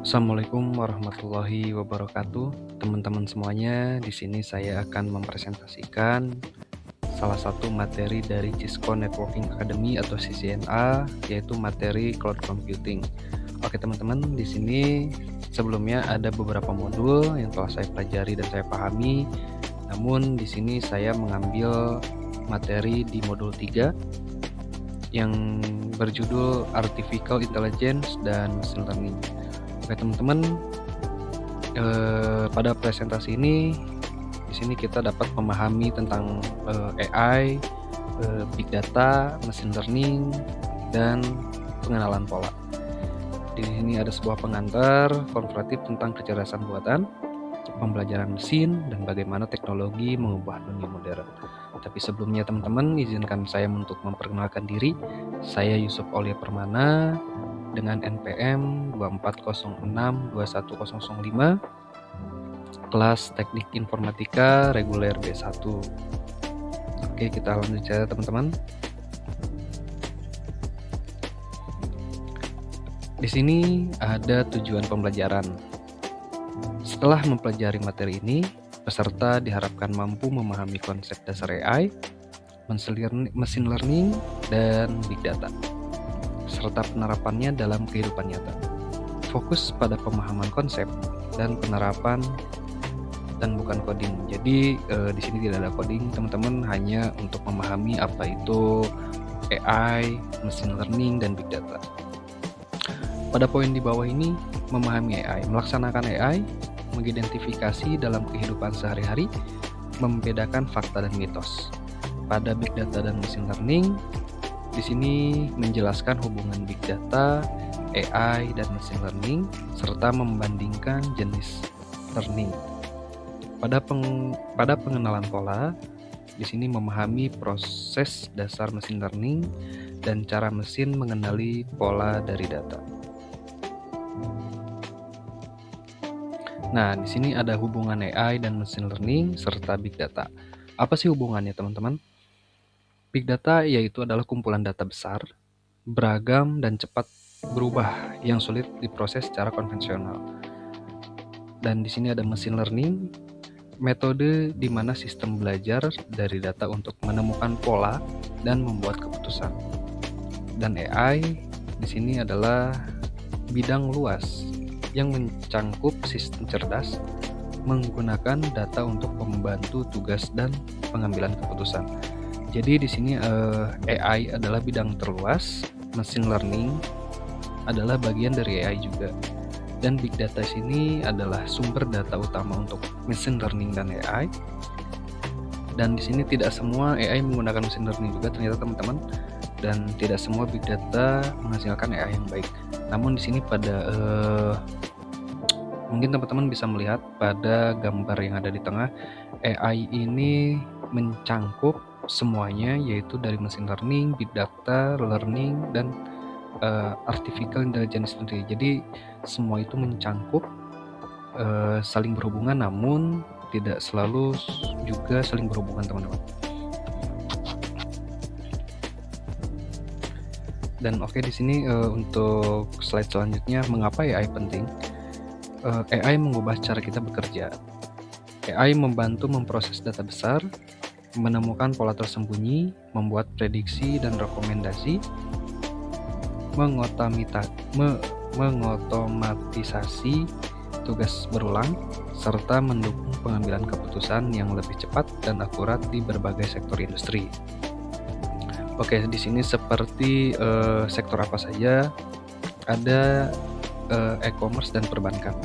Assalamualaikum warahmatullahi wabarakatuh. Teman-teman semuanya, di sini saya akan mempresentasikan salah satu materi dari Cisco Networking Academy atau CCNA, yaitu materi Cloud Computing. Oke teman-teman, di sini sebelumnya ada beberapa modul yang telah saya pelajari dan saya pahami. Namun di sini saya mengambil materi di modul 3 yang berjudul Artificial Intelligence dan Machine Learning. Oke teman-teman, pada presentasi ini, di sini kita dapat memahami tentang AI, big data, machine learning, dan pengenalan pola. Di sini ada sebuah pengantar komparatif tentang kecerdasan buatan, pembelajaran mesin, dan bagaimana teknologi mengubah dunia modern. Tapi sebelumnya teman-teman, izinkan saya untuk memperkenalkan diri. Saya Yusuf Aulia Permana dengan NPM 24062105, kelas Teknik Informatika reguler B1. Oke, kita lanjut saja teman-teman. Di sini ada tujuan pembelajaran. Setelah mempelajari materi ini, peserta diharapkan mampu memahami konsep dasar AI, machine learning, dan big data, serta penerapannya dalam kehidupan nyata. Fokus pada pemahaman konsep dan penerapan dan bukan coding. Jadi di sini tidak ada coding, teman-teman, hanya untuk memahami apa itu AI, machine learning, dan big data. Pada poin di bawah ini, memahami AI, melaksanakan AI, mengidentifikasi dalam kehidupan sehari-hari, membedakan fakta dan mitos. Pada big data dan machine learning, di sini menjelaskan hubungan big data, AI, dan machine learning, serta membandingkan jenis learning. Pada pengenalan pola, di sini memahami proses dasar machine learning dan cara mesin mengenali pola dari data. Nah, di sini ada hubungan AI dan machine learning serta big data. Apa sih hubungannya, teman-teman? Big data yaitu adalah kumpulan data besar, beragam dan cepat berubah yang sulit diproses secara konvensional. Dan di sini ada machine learning, metode di mana sistem belajar dari data untuk menemukan pola dan membuat keputusan. Dan AI di sini adalah bidang luas yang mencangkup sistem cerdas menggunakan data untuk membantu tugas dan pengambilan keputusan. Jadi di sini AI adalah bidang terluas, machine learning adalah bagian dari AI juga. Dan big data sini adalah sumber data utama untuk machine learning dan AI. Dan di sini tidak semua AI menggunakan machine learning juga ternyata teman-teman, dan tidak semua big data menghasilkan AI yang baik. Namun di sini pada mungkin teman-teman bisa melihat pada gambar yang ada di tengah, AI ini mencangkup semuanya, yaitu dari machine learning, big data, learning, dan artificial intelligence sendiri. Jadi semua itu mencangkup, saling berhubungan, namun tidak selalu juga saling berhubungan, teman-teman. Dan oke, di sini untuk slide selanjutnya, mengapa AI penting? AI mengubah cara kita bekerja. AI membantu memproses data besar, menemukan pola tersembunyi, membuat prediksi dan rekomendasi, mengotomatisasi tugas berulang, serta mendukung pengambilan keputusan yang lebih cepat dan akurat di berbagai sektor industri. Oke, di sini seperti sektor apa saja? Ada e-commerce dan perbankan,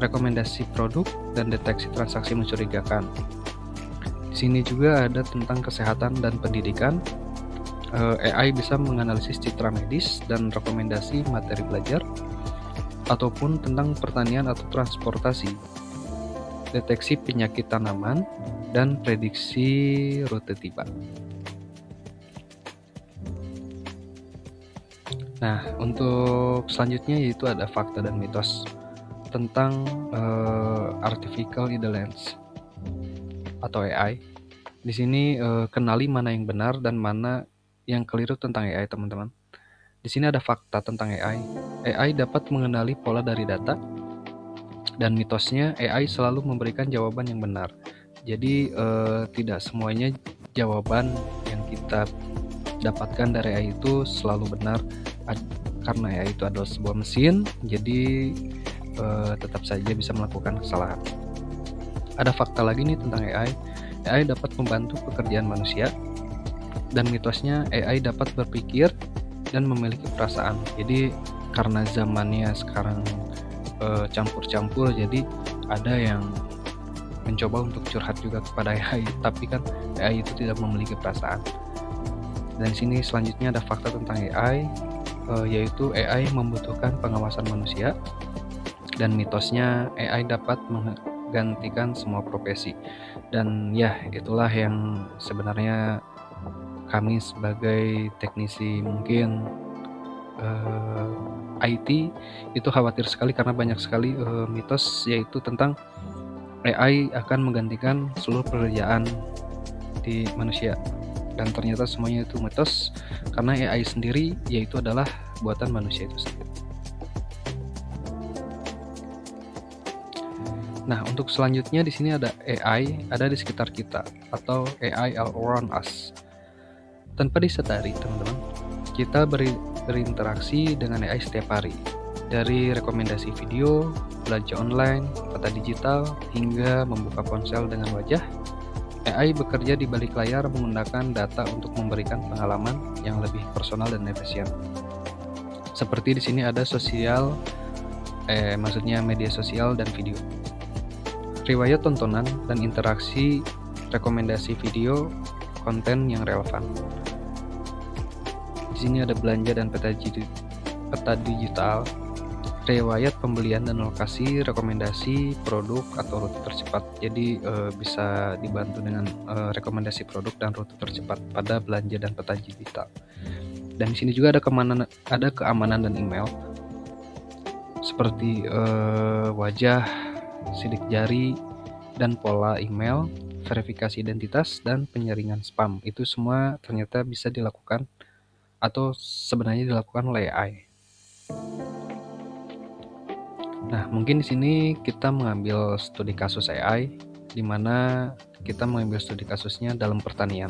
rekomendasi produk dan deteksi transaksi mencurigakan. Di sini juga ada tentang kesehatan dan pendidikan. AI bisa menganalisis citra medis dan rekomendasi materi belajar, ataupun tentang pertanian atau transportasi, deteksi penyakit tanaman, dan prediksi rute tiba. Nah, untuk selanjutnya yaitu ada fakta dan mitos tentang artificial intelligence atau AI. Di sini kenali mana yang benar dan mana yang keliru tentang AI, teman-teman. Di sini ada fakta tentang AI. AI dapat mengenali pola dari data, dan mitosnya AI selalu memberikan jawaban yang benar. Jadi tidak semuanya jawaban yang kita dapatkan dari AI itu selalu benar. Karena AI itu adalah sebuah mesin, jadi tetap saja bisa melakukan kesalahan. Ada fakta lagi nih tentang AI. AI dapat membantu pekerjaan manusia, dan mitosnya AI dapat berpikir dan memiliki perasaan. Jadi karena zamannya sekarang campur-campur, jadi ada yang mencoba untuk curhat juga kepada AI, tapi kan AI itu tidak memiliki perasaan. Dan sini selanjutnya ada fakta tentang AI, yaitu AI membutuhkan pengawasan manusia, dan mitosnya AI dapat menggantikan semua profesi. Dan ya, itulah yang sebenarnya kami sebagai teknisi mungkin IT itu khawatir sekali, karena banyak sekali mitos yaitu tentang AI akan menggantikan seluruh pekerjaan di manusia. Dan ternyata semuanya itu mitos, karena AI sendiri yaitu adalah buatan manusia itu sendiri. Nah, untuk selanjutnya di sini ada AI ada di sekitar kita, atau AI all around us. Tanpa disadari, teman-teman, kita berinteraksi dengan AI setiap hari. Dari rekomendasi video, belanja online, peta digital, hingga membuka ponsel dengan wajah, AI bekerja di balik layar menggunakan data untuk memberikan pengalaman yang lebih personal dan efisien. Seperti di sini ada maksudnya media sosial dan video. Riwayat tontonan dan interaksi rekomendasi video konten yang relevan. Di sini ada belanja dan peta digital, riwayat pembelian dan lokasi rekomendasi produk atau rute tercepat. Jadi bisa dibantu dengan rekomendasi produk dan rute tercepat pada belanja dan peta digital. Dan di sini juga ada keamanan dan email, seperti wajah, sidik jari, dan pola email, verifikasi identitas, dan penyaringan spam. Itu semua ternyata bisa dilakukan atau sebenarnya dilakukan oleh AI. Nah, mungkin di sini kita mengambil studi kasus AI, di mana kita mengambil studi kasusnya dalam pertanian.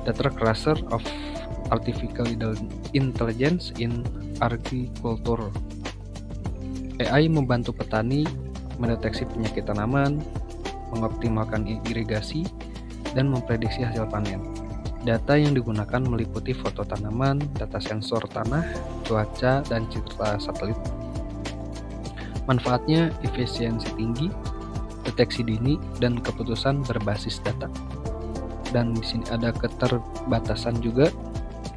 Data Cluster of Artificial Intelligence in Agriculture. AI membantu petani mendeteksi penyakit tanaman, mengoptimalkan irigasi, dan memprediksi hasil panen. Data yang digunakan meliputi foto tanaman, data sensor tanah, cuaca, dan citra satelit. Manfaatnya efisiensi tinggi, deteksi dini, dan keputusan berbasis data. Dan di sini ada keterbatasan juga,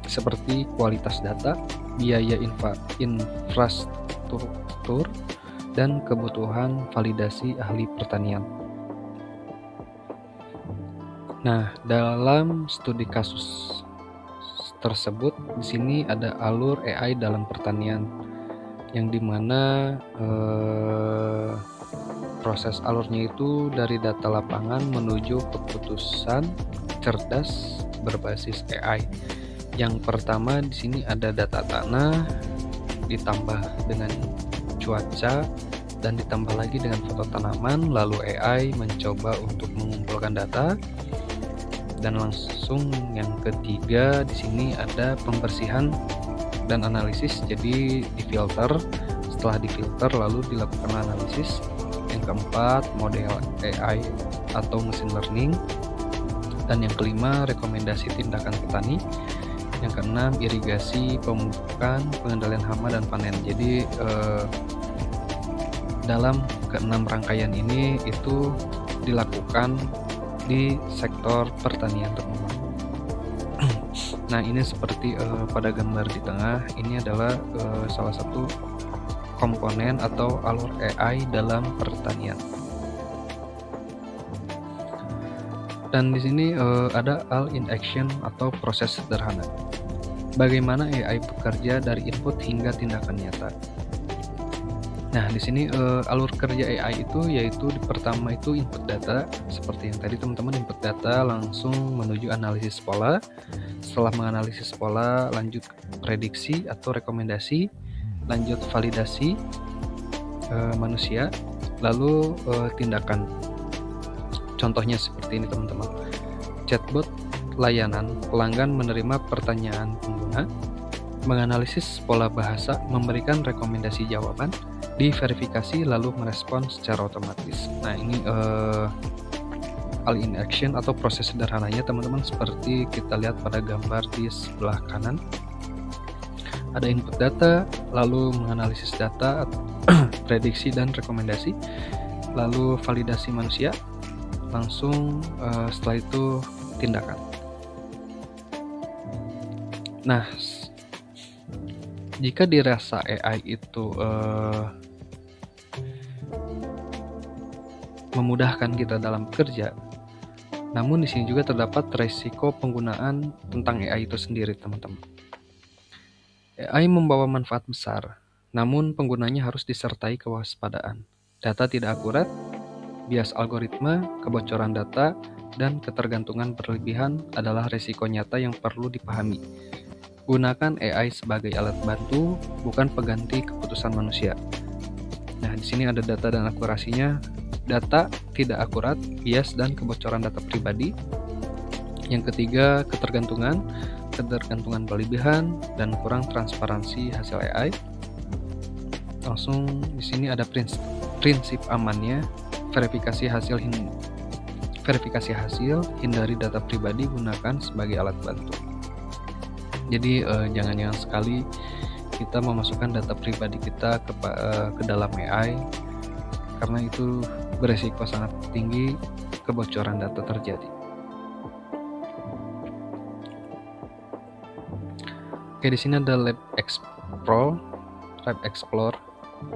seperti kualitas data, biaya infrastruktur, dan kebutuhan validasi ahli pertanian. Nah, dalam studi kasus tersebut, di sini ada alur AI dalam pertanian, yang dimana proses alurnya itu dari data lapangan menuju keputusan cerdas berbasis AI. Yang pertama di sini ada data tanah, ditambah dengan cuaca, dan ditambah lagi dengan foto tanaman. Lalu AI mencoba untuk mengumpulkan data. Dan langsung yang ketiga di sini ada pembersihan dan analisis. Jadi difilter, setelah difilter lalu dilakukan analisis. Yang keempat model AI atau machine learning. Dan yang kelima rekomendasi tindakan petani. Yang keenam irigasi, pemupukan, pengendalian hama, dan panen. Jadi dalam keenam rangkaian ini itu dilakukan di sektor pertanian, teman-teman. Nah, ini seperti pada gambar di tengah, ini adalah salah satu komponen atau alur AI dalam pertanian. Dan di sini ada all in action atau proses sederhana. Bagaimana AI bekerja dari input hingga tindakan nyata. Nah, di sini alur kerja AI itu yaitu pertama itu input data, seperti yang tadi teman-teman input data langsung menuju analisis pola. Setelah menganalisis pola, lanjut prediksi atau rekomendasi, lanjut validasi manusia, lalu tindakan. Contohnya seperti ini teman-teman. Chatbot layanan pelanggan menerima pertanyaan pengguna, menganalisis pola bahasa, memberikan rekomendasi jawaban, diverifikasi lalu merespon secara otomatis. Nah, ini all in action atau proses sederhananya teman-teman, seperti kita lihat pada gambar di sebelah kanan. Ada input data, lalu menganalisis data, prediksi dan rekomendasi, lalu validasi manusia, langsung setelah itu tindakan. Nah, jika dirasa AI itu memudahkan kita dalam bekerja, namun di sini juga terdapat resiko penggunaan tentang AI itu sendiri, teman-teman. AI membawa manfaat besar, namun penggunanya harus disertai kewaspadaan. Data tidak akurat, bias algoritma, kebocoran data, dan ketergantungan berlebihan adalah resiko nyata yang perlu dipahami. Gunakan AI sebagai alat bantu, bukan pengganti keputusan manusia. Nah, di sini ada data dan akurasinya. Data tidak akurat, bias, dan kebocoran data pribadi. Yang ketiga, ketergantungan berlebihan, dan kurang transparansi hasil AI. Langsung di sini ada prinsip amannya, verifikasi hasil, hindari data pribadi, gunakan sebagai alat bantu. Jadi jangan sekali kita memasukkan data pribadi kita ke dalam AI, karena itu beresiko sangat tinggi kebocoran data terjadi. Oke, di sini ada Lab Explore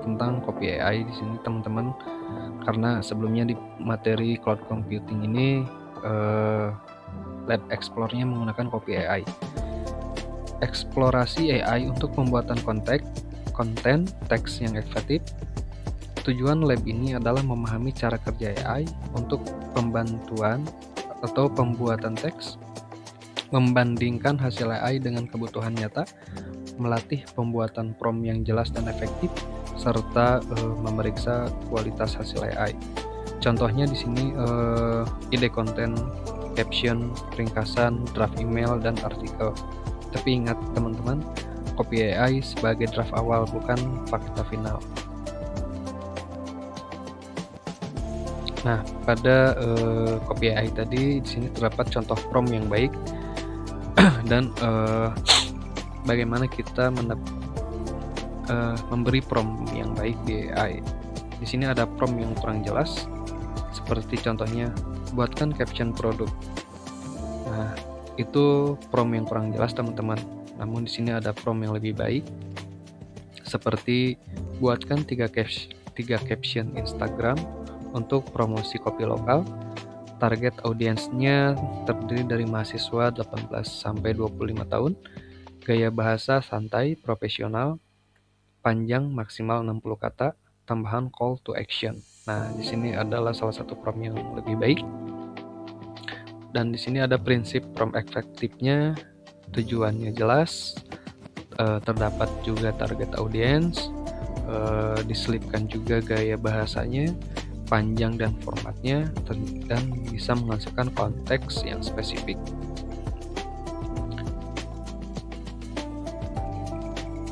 tentang copy AI di sini teman-teman, karena sebelumnya di materi cloud computing ini Lab Explore-nya menggunakan copy AI. Eksplorasi AI untuk pembuatan konten teks yang efektif. Tujuan lab ini adalah memahami cara kerja AI untuk pembantuan atau pembuatan teks, membandingkan hasil AI dengan kebutuhan nyata, melatih pembuatan prompt yang jelas dan efektif, serta memeriksa kualitas hasil AI. Contohnya di sini ide konten, caption, ringkasan, draft email, dan artikel. Tapi ingat teman-teman, copy AI sebagai draft awal, bukan fakta final. Nah, pada copy AI tadi di sini terdapat contoh prompt yang baik dan bagaimana kita memberi prompt yang baik di AI. Di sini ada prompt yang kurang jelas, seperti contohnya buatkan caption produk. Nah, itu prompt yang kurang jelas teman-teman. Namun di sini ada prompt yang lebih baik, seperti buatkan 3 caption Instagram untuk promosi kopi lokal. Target audiensnya terdiri dari mahasiswa 18-25 tahun. Gaya bahasa santai, profesional, panjang maksimal 60 kata, tambahan call to action. Nah, di sini adalah salah satu prompt yang lebih baik. Dan di sini ada prinsip prompt efektifnya, tujuannya jelas, terdapat juga target audience, diselipkan juga gaya bahasanya, panjang dan formatnya, dan bisa menghasilkan konteks yang spesifik.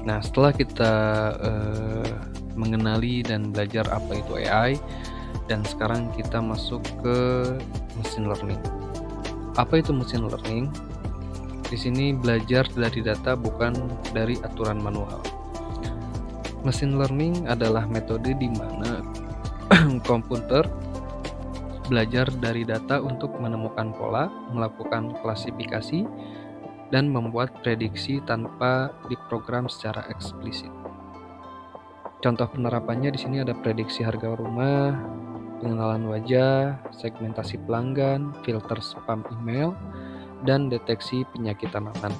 Nah, setelah kita mengenali dan belajar apa itu AI, dan sekarang kita masuk ke machine learning. Apa itu machine learning? Di sini belajar dari data, bukan dari aturan manual. Machine learning adalah metode di mana komputer belajar dari data untuk menemukan pola, melakukan klasifikasi, dan membuat prediksi tanpa diprogram secara eksplisit. Contoh penerapannya di sini ada prediksi harga rumah, pengenalan wajah, segmentasi pelanggan, filter spam email, dan deteksi penyakit tanaman.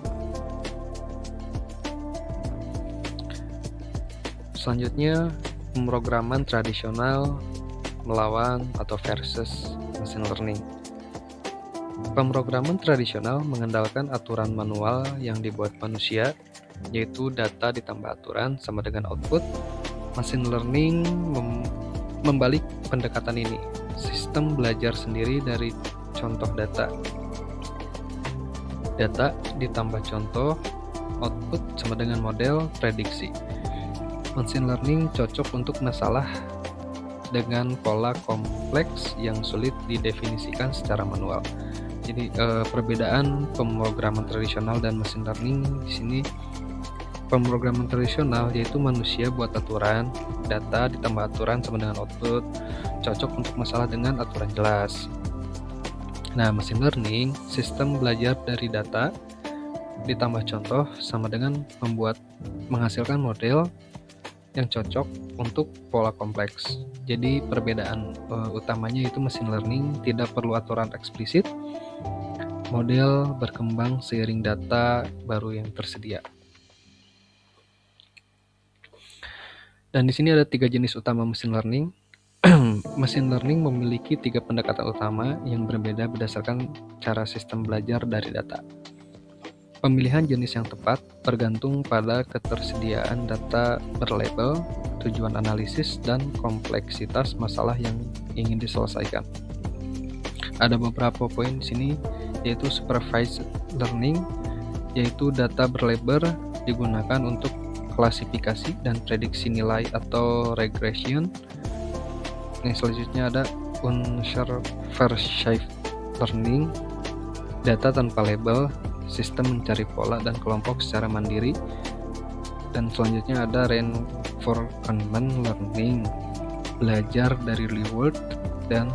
Selanjutnya pemrograman tradisional melawan atau versus machine learning. Pemrograman tradisional mengandalkan aturan manual yang dibuat manusia, yaitu data ditambah aturan sama dengan output. Machine learning membalik pendekatan ini. Sistem belajar sendiri dari contoh data. Data ditambah contoh, output sama dengan model prediksi. Machine learning cocok untuk masalah dengan pola kompleks yang sulit didefinisikan secara manual. Jadi perbedaan pemrograman tradisional dan machine learning di sini, pemrograman tradisional yaitu manusia buat aturan, data ditambah aturan sama dengan output, cocok untuk masalah dengan aturan jelas. Nah, machine learning sistem belajar dari data ditambah contoh sama dengan menghasilkan model yang cocok untuk pola kompleks. Jadi perbedaan utamanya itu machine learning tidak perlu aturan eksplisit. Model berkembang seiring data baru yang tersedia. Dan di sini ada 3 jenis utama machine learning. Machine learning memiliki 3 pendekatan utama yang berbeda berdasarkan cara sistem belajar dari data. Pemilihan jenis yang tepat bergantung pada ketersediaan data berlabel, tujuan analisis, dan kompleksitas masalah yang ingin diselesaikan. Ada beberapa poin di sini, yaitu supervised learning, yaitu data berlabel digunakan untuk klasifikasi dan prediksi nilai atau regression. Yang selanjutnya ada unsupervised learning, data tanpa label, sistem mencari pola dan kelompok secara mandiri. Dan selanjutnya ada reinforcement learning, belajar dari reward dan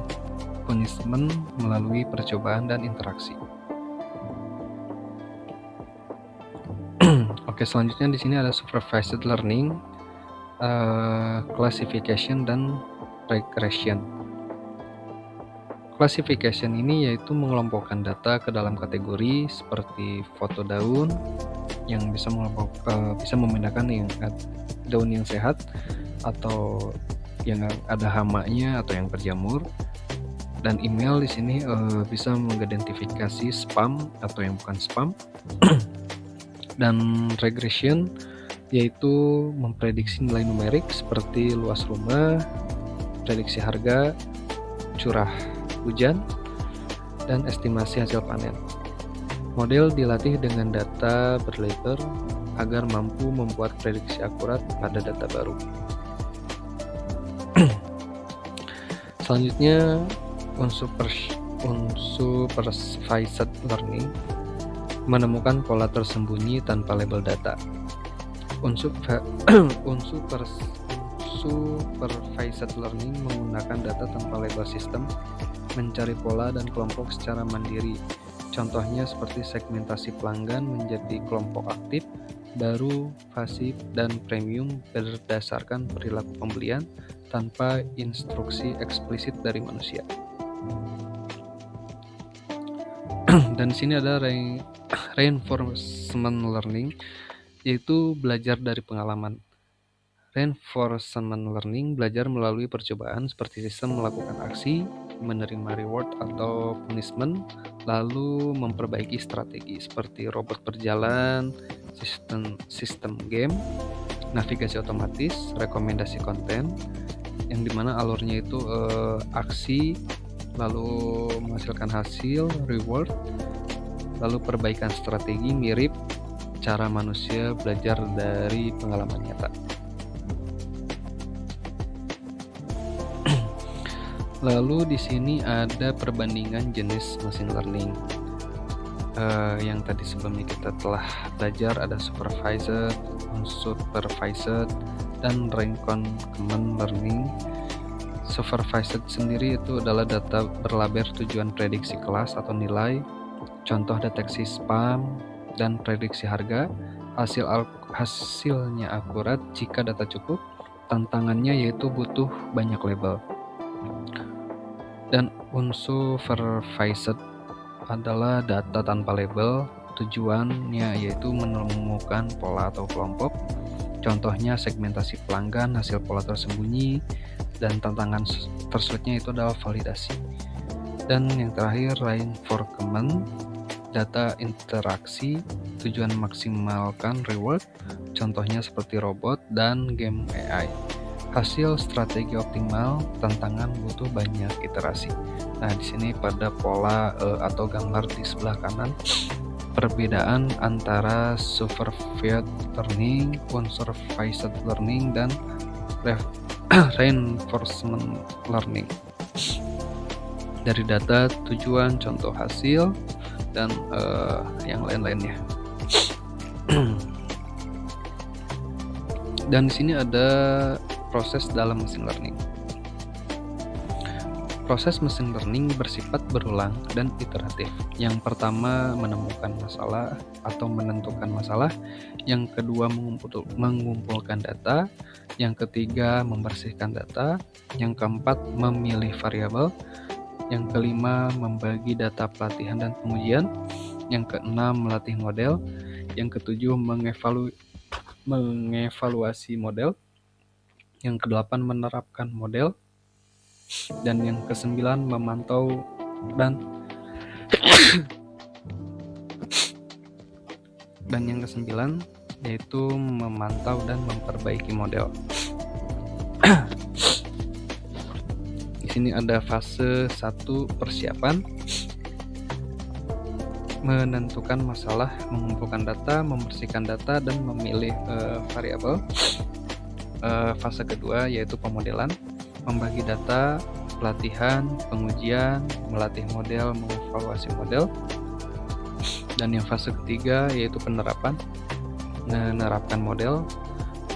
punishment melalui percobaan dan interaksi. Oke, selanjutnya di sini ada supervised learning, classification dan regression. Classification ini yaitu mengelompokkan data ke dalam kategori seperti foto daun yang bisa membedakan yang daun yang sehat atau yang ada hamanya atau yang berjamur. Dan email di sini bisa mengidentifikasi spam atau yang bukan spam. Dan regression yaitu memprediksi nilai numerik seperti luas rumah, prediksi harga, curah hujan, dan estimasi hasil panen. Model dilatih dengan data berlabel agar mampu membuat prediksi akurat pada data baru. Selanjutnya unsupervised learning, menemukan pola tersembunyi tanpa label data. Unsupervised learning menggunakan data tanpa label sistem, mencari pola dan kelompok secara mandiri. Contohnya seperti segmentasi pelanggan menjadi kelompok aktif, baru, pasif, dan premium berdasarkan perilaku pembelian tanpa instruksi eksplisit dari manusia. Dan di sini ada reinforcement learning, yaitu belajar dari pengalaman. Reinforcement learning belajar melalui percobaan seperti sistem melakukan aksi, menerima reward atau punishment, lalu memperbaiki strategi seperti robot berjalan, sistem game, navigasi otomatis, rekomendasi konten, yang dimana alurnya itu aksi, lalu menghasilkan hasil, reward, lalu perbaikan strategi mirip cara manusia belajar dari pengalaman nyata. Lalu di sini ada perbandingan jenis machine learning. Yang tadi sebelumnya kita telah belajar ada supervised, unsupervised, dan reinforcement learning. Supervised sendiri itu adalah data berlabel tujuan prediksi kelas atau nilai, contoh deteksi spam, dan prediksi harga. Hasilnya akurat jika data cukup. Tantangannya yaitu butuh banyak label. Dan unsupervised adalah data tanpa label, tujuannya yaitu menemukan pola atau kelompok, Contohnya segmentasi pelanggan, hasil pola tersembunyi, dan tantangan tersulitnya itu adalah validasi. Dan yang terakhir, reinforcement, data interaksi, tujuan maksimalkan reward, contohnya seperti robot dan game AI. Hasil strategi optimal, tantangan butuh banyak iterasi. Nah, di sini pada pola atau gambar di sebelah kanan, perbedaan antara supervised learning, unsupervised learning, dan reinforcement learning. Dari data, tujuan, contoh hasil, dan yang lain-lainnya. Dan di sini ada proses dalam mesin learning. Proses mesin learning bersifat berulang dan iteratif. Yang pertama, menemukan masalah atau menentukan masalah. Yang kedua, mengumpulkan data. Yang ketiga, membersihkan data. Yang keempat, memilih variabel. Yang kelima, membagi data pelatihan dan pengujian. Yang keenam, melatih model. Yang ketujuh, mengevaluasi model. Yang kedelapan, menerapkan model. Dan yang kesembilan, memantau dan yang kesembilan yaitu memantau dan memperbaiki model. Di sini ada fase 1 persiapan, menentukan masalah, mengumpulkan data, membersihkan data, dan memilih variabel. Fase kedua yaitu pemodelan, membagi data, pelatihan, pengujian, melatih model, mengevaluasi model. Dan yang fase ketiga yaitu penerapan, menerapkan model,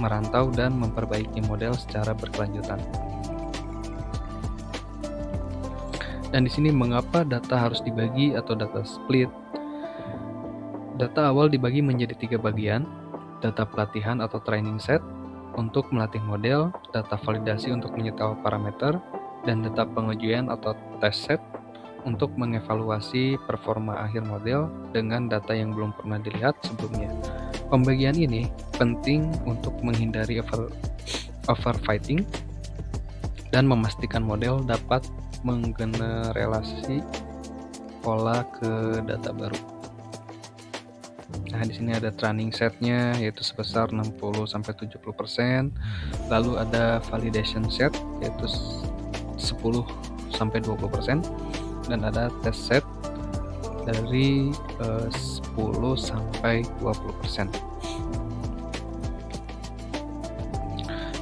merantau, dan memperbaiki model secara berkelanjutan. Dan di sini mengapa data harus dibagi atau data split? Data awal dibagi menjadi 3 bagian, data pelatihan atau training set untuk melatih model, data validasi untuk menyetau parameter, dan data pengujian atau test set untuk mengevaluasi performa akhir model dengan data yang belum pernah dilihat sebelumnya. Pembagian ini penting untuk menghindari overfitting dan memastikan model dapat menggenerasi pola ke data baru. Nah, di sini ada training setnya yaitu sebesar 60-70%. Lalu ada validation set yaitu 10-20%, dan ada test set dari 10-20%.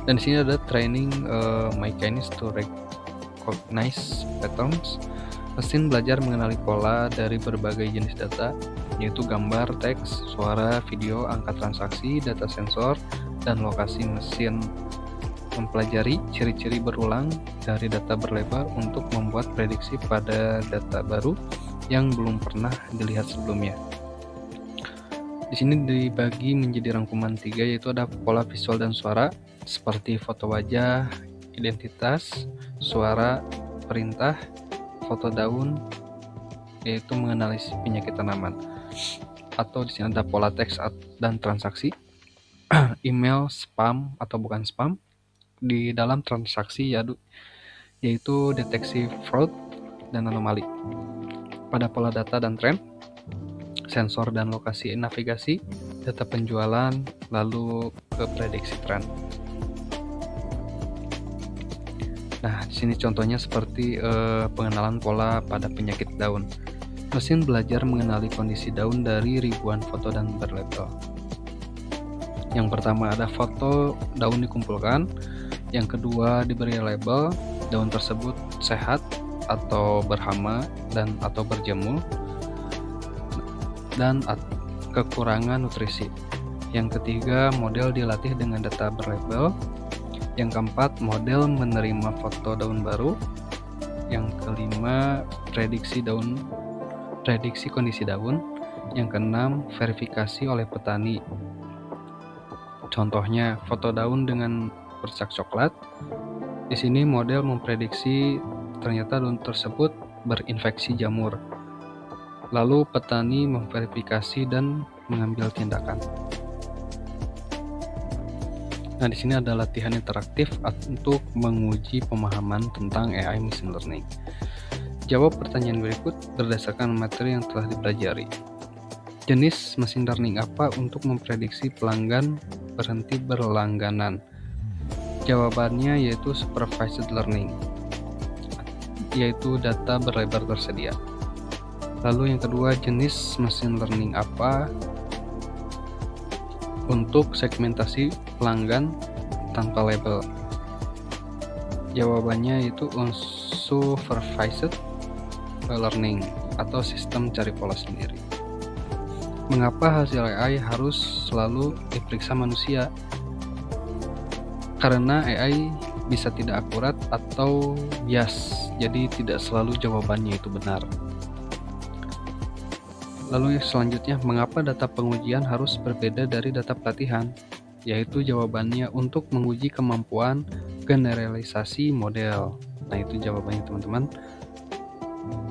Dan di sini ada training mechanics to recognize patterns. Mesin belajar mengenali pola dari berbagai jenis data, yaitu gambar, teks, suara, video, angka transaksi, data sensor, dan lokasi. Mesin mempelajari ciri-ciri berulang dari data berlabel untuk membuat prediksi pada data baru yang belum pernah dilihat sebelumnya. Di sini dibagi menjadi rangkuman 3, yaitu ada pola visual dan suara, seperti foto wajah, identitas, suara, perintah, foto daun, yaitu menganalisis penyakit tanaman. Atau di sini ada pola teks dan transaksi, email, spam atau bukan spam, di dalam transaksi yaitu deteksi fraud dan anomali. Pada pola data dan tren, sensor dan lokasi navigasi, data penjualan, lalu ke prediksi tren. Nah, di sini contohnya seperti pengenalan pola pada penyakit daun. Mesin belajar mengenali kondisi daun dari ribuan foto dan berlabel. Yang pertama ada foto daun dikumpulkan. Yang kedua diberi label, daun tersebut sehat atau berhama dan atau berjamur dan kekurangan nutrisi. Yang ketiga, model dilatih dengan data berlabel. Yang keempat, model menerima foto daun baru. Yang kelima, prediksi kondisi daun. Yang keenam, verifikasi oleh petani. Contohnya, foto daun dengan bercak coklat. Di sini model memprediksi ternyata daun tersebut berinfeksi jamur. Lalu petani memverifikasi dan mengambil tindakan. Nah, di sini ada latihan interaktif untuk menguji pemahaman tentang AI machine learning. Jawab pertanyaan berikut berdasarkan materi yang telah dipelajari. Jenis machine learning apa untuk memprediksi pelanggan berhenti berlangganan? Jawabannya yaitu supervised learning, yaitu data berlebar tersedia. Lalu yang kedua, jenis machine learning apa untuk segmentasi pelanggan tanpa label? Jawabannya itu unsupervised learning atau sistem cari pola sendiri. Mengapa hasil AI harus selalu diperiksa manusia? Karena AI bisa tidak akurat atau bias, jadi tidak selalu jawabannya itu benar. Lalu selanjutnya, mengapa data pengujian harus berbeda dari data pelatihan? Yaitu jawabannya untuk menguji kemampuan generalisasi model. Nah, itu jawabannya teman-teman,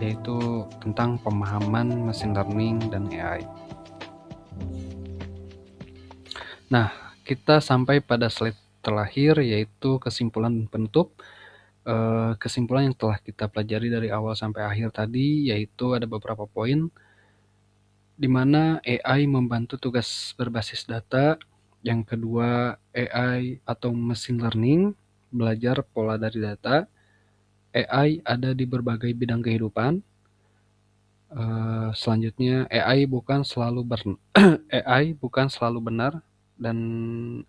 yaitu tentang pemahaman machine learning dan AI. Nah, kita sampai pada slide terakhir, yaitu kesimpulan dan penutup. Kesimpulan yang telah kita pelajari dari awal sampai akhir tadi, yaitu ada beberapa poin, di mana AI membantu tugas berbasis data. Yang kedua, AI atau machine learning belajar pola dari data. AI ada di berbagai bidang kehidupan. Selanjutnya, AI bukan selalu AI bukan selalu benar, dan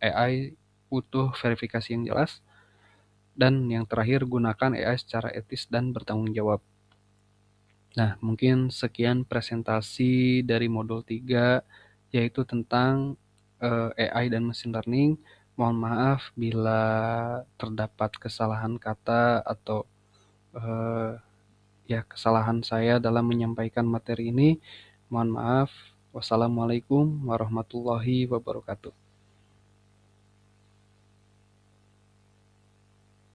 AI butuh verifikasi yang jelas. Dan yang terakhir, gunakan AI secara etis dan bertanggung jawab. Nah, mungkin sekian presentasi dari modul 3, yaitu tentang AI dan machine learning. Mohon maaf bila terdapat kesalahan kata atau kesalahan saya dalam menyampaikan materi ini. Mohon maaf. Wassalamualaikum warahmatullahi wabarakatuh.